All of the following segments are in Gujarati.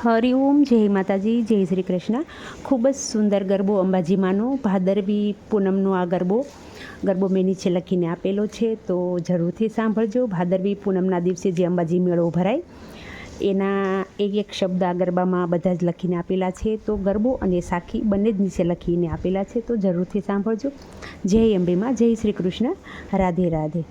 હરિઓમ, જય માતાજી, જય શ્રી કૃષ્ણ. ખૂબ જ સુંદર ગરબો અંબાજીમાંનો ભાદરવી પૂનમનો આ ગરબો મેં નીચે લખીને આપેલો છે, તો જરૂરથી સાંભળજો. ભાદરવી પૂનમના દિવસે જે અંબાજી મેળો ભરાય એના એક શબ્દ આ ગરબામાં બધા જ લખીને આપેલા છે. તો ગરબો અને સાખી બંને જ નીચે લખીને આપેલા છે, તો જરૂરથી સાંભળજો. જય અંબેમાં, જય શ્રી કૃષ્ણ, રાધે રાધે.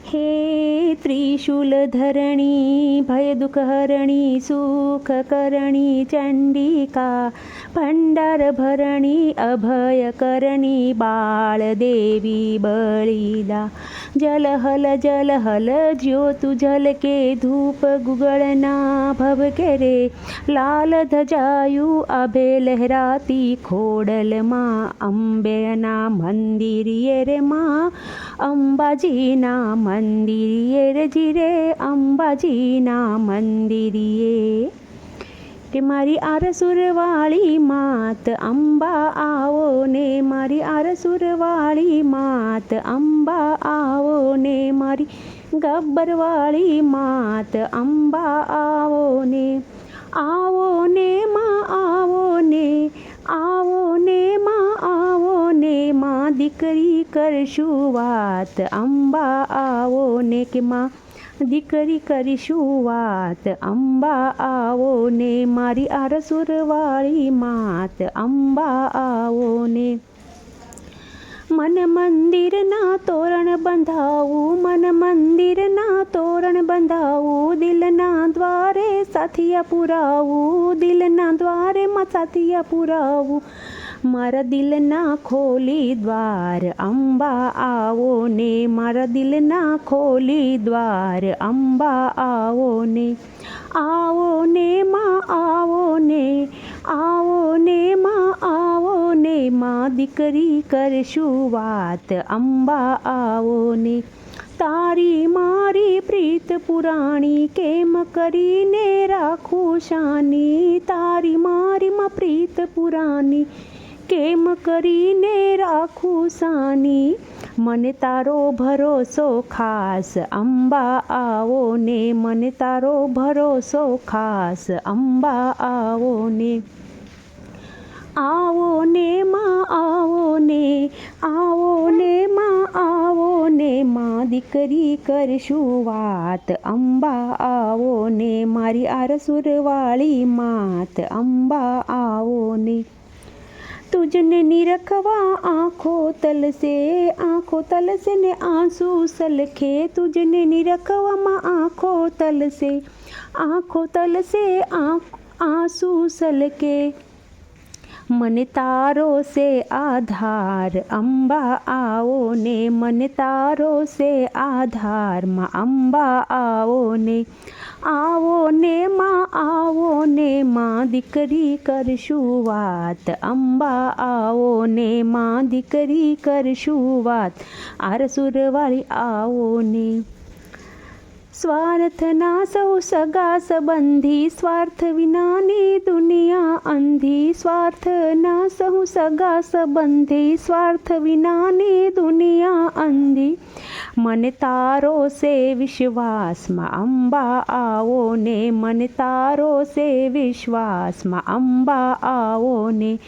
હે ત્રિશૂલ ધરણી, ભય દુઃખ હરણી, સુખ કરણી ચંડિકા, ભંડાર ભરણી, અભય કરણી, બાળ દેવી બળીદા. જલહલ જલહલ જ્યોતુ જલ કે, ધૂપ ગુગળના ભવ કે રે, લાલ ધજાયું આભે લહેરાતી, ખોડલમાં અંબેના મંદિરિયે રે માં, અંબાજીના મંદિરિયે રે જીરે, અંબાજીના મંદિરિયે. કે મારી આરસુરવાળી માત અંબા આવો ને, મારી આરસુરવાળી માત અંબા આવો ને, મારી ગબ્બરવાળી માત અંબા આવો ને. આવો ને માં, આવો ને, આવો ને માં, આવો ને માં, દીકરી કરશું વાત અંબા આવો ને. કે માં દીકરી કરીશું વાત અંબા આવો ને, મારી આરસુરવાળી માત અંબા આવો ને. મન મંદિરના તોરણ બંધાવું, મન મંદિરના તોરણ બંધાવું, દિલના દ્વારે સાથિયા પુરાવું, દિલના દ્વારે માં સાથિયા પુરાવું, મારા દિલના ખોલી દ્વાર અંબા આવો ને, મારા દિલના ખોલી દ્વાર અંબા આવો ને. આવો ને માં, આવો ને, આવો ને માં, આવો ને માં, દીકરી કરશું વાત અંબા આવો ને. તારી મારી પ્રીત પુરાણી, કેમ કરીને રાખું શાની, તારી મારી માં પ્રીત પુરાણી, કેમ કરીને રાખું સાની. મને તારો ભરોસો ખાસ અંબા આવો ને, મને તારો ભરોસો ખાસ અંબા આવો ને. આવો ને માં, આવો ને, આવો ને માં, આવો ને માં, દીકરી કરશું વાત અંબા આવો ને, મારી આરસુરવાળી માત અંબા આવો ને. તુજને નિરખવા આંખો તલસે ને આંસુ સલખે, તુજને નિરખવામાં આંખો તલસે આંસુ સલકે. મને તારો સે આધાર અંબા આવો ને, મને તારો સે આધાર માં અંબા આવો ને. આવો ને માં, આવો ને માં, દીકરી કરશું વાત અંબા આવો ને, માં દીકરી કરશું વાત આરસુરવાળી આવો ને. સ્વાર્થના સૌ સગા સંબંધી, સ્વાર્થ વિનાની દુનિયા અંધી, સ્વાર્થના સૌ સગા સંબંધી, સ્વાર્થ વિનાની દુનિયા અંધી. મને તારો સે વિશ્વાસમાં અંબા આવો ને, મને તારો સે વિશ્વાસમાં અંબા આવો ને.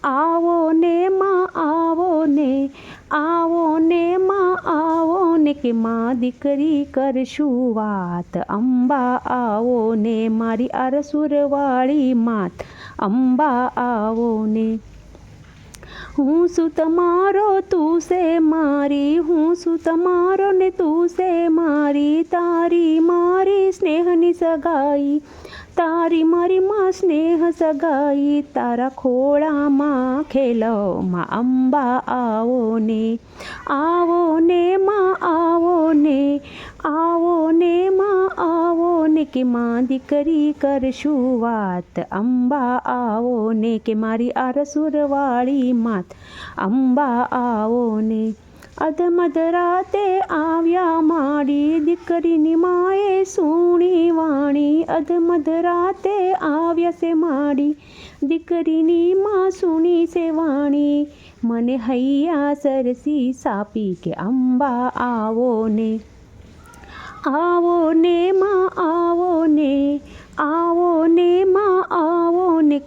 આવો ને માં, આવો ને, આવો ને માં, આવો ને, કે માં દીકરી કરશું વાત અંબા આવો ને, મારી આરસુરવાળી માત અંબા આવો ને. હું શું તમારો, તું સે મારી, હું શું તમારો ને તું સે મારી, તારી મારી સ્નેહની સગાઈ, તારી મારી માં સ્નેહ સગાઈ, તારા ખોળામાં ખેલવમાં અંબા આવો ને. આવો ને માં, આવો ને, આવો ને માં, આવો ને, કે માં દીકરી કરશું વાત અંબા આવો ને, કે મારી આરસુરવાળી માત અંબા આવો ને. અધમધરાતે આવ્યા માડી, દીકરીની માએ સુણી વાણી, અધમધરાતે આવ્યા સે માડી, દીકરીની માં સુણી સે વાણી. મને હૈયા સરસી સાપી કે અંબા આવો ને. આવો ને માં, આવો ને, આવો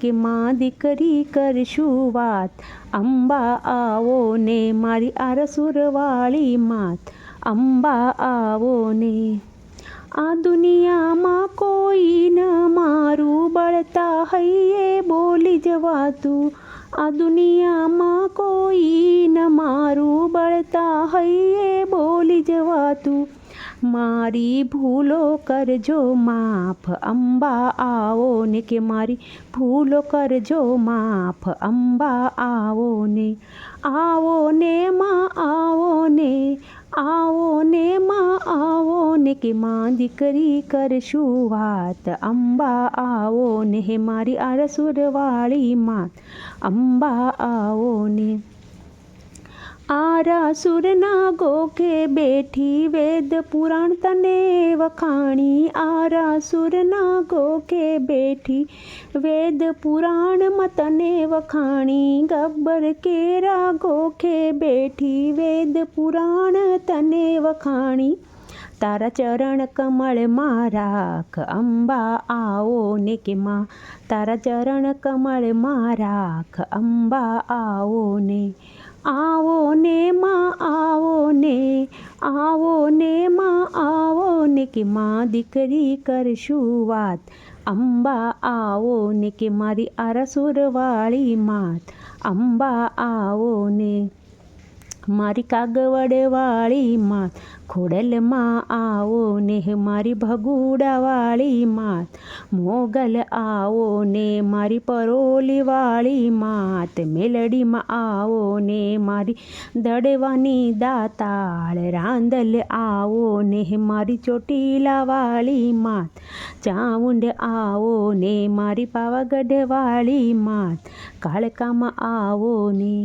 કે માં દીકરી કરશું વાત, અંબા આવો ને મારી આરસુરવાળી માત, અંબા આવો ને. આ દુનિયામાં કોઈ ન મારું બળતા હૈયે બોલી જવાતું, આ દુનિયામાં કોઈ ન મારું બળતા હૈયે બોલી જવાતું. મારી ભૂલો કરજો માફ, અંબા આવો ને કે મારી ભૂલો કરજો માફ, અંબા આવો ને. આવો ને માં આવો ને, આવો ને માં આવો ને કે માં દીકરી કરશું વાત, અંબા આવો ને હે મારી આરસુરવાળી માત, અંબા આવો ને. આરાસુરના ગોખે બેઠી વેદ પુરાણ તને વખાણી, આરાસુરના ગોખે બેઠી વેદ પુરાણમાં તને વખાણી, ગબ્બર કેરા ગોખે બેઠી વેદ પુરાણ તને વખાણી. તારા ચરણ કમળમાં રાખ, અંબા આવો ને કે માં તારા ચરણ કમળમાં રાખ, અંબા આવો ને. આવો ને માં આવો ને, આવો ને માં આવો ને કે માં દીકરી કરશું વાત, અંબા આવો ને કે મારી આરસુરવાળી માત, અંબા આવો ને. મારી કાગવડવાળી માત, ખોડલમાં આવો ને મારી ભગુડાવાળી માત, મોગલ આવો ને મારી પરોલીવાળી માત, મેલડીમાં આવો ને મારી દડવાની દાતાળ, રાંદલ આવો ને મારી ચોટીલાવાળી માત, ચામુંડ આવો ને મારી પાવાગઢવાળી માત, કાળકામાં આવો ને.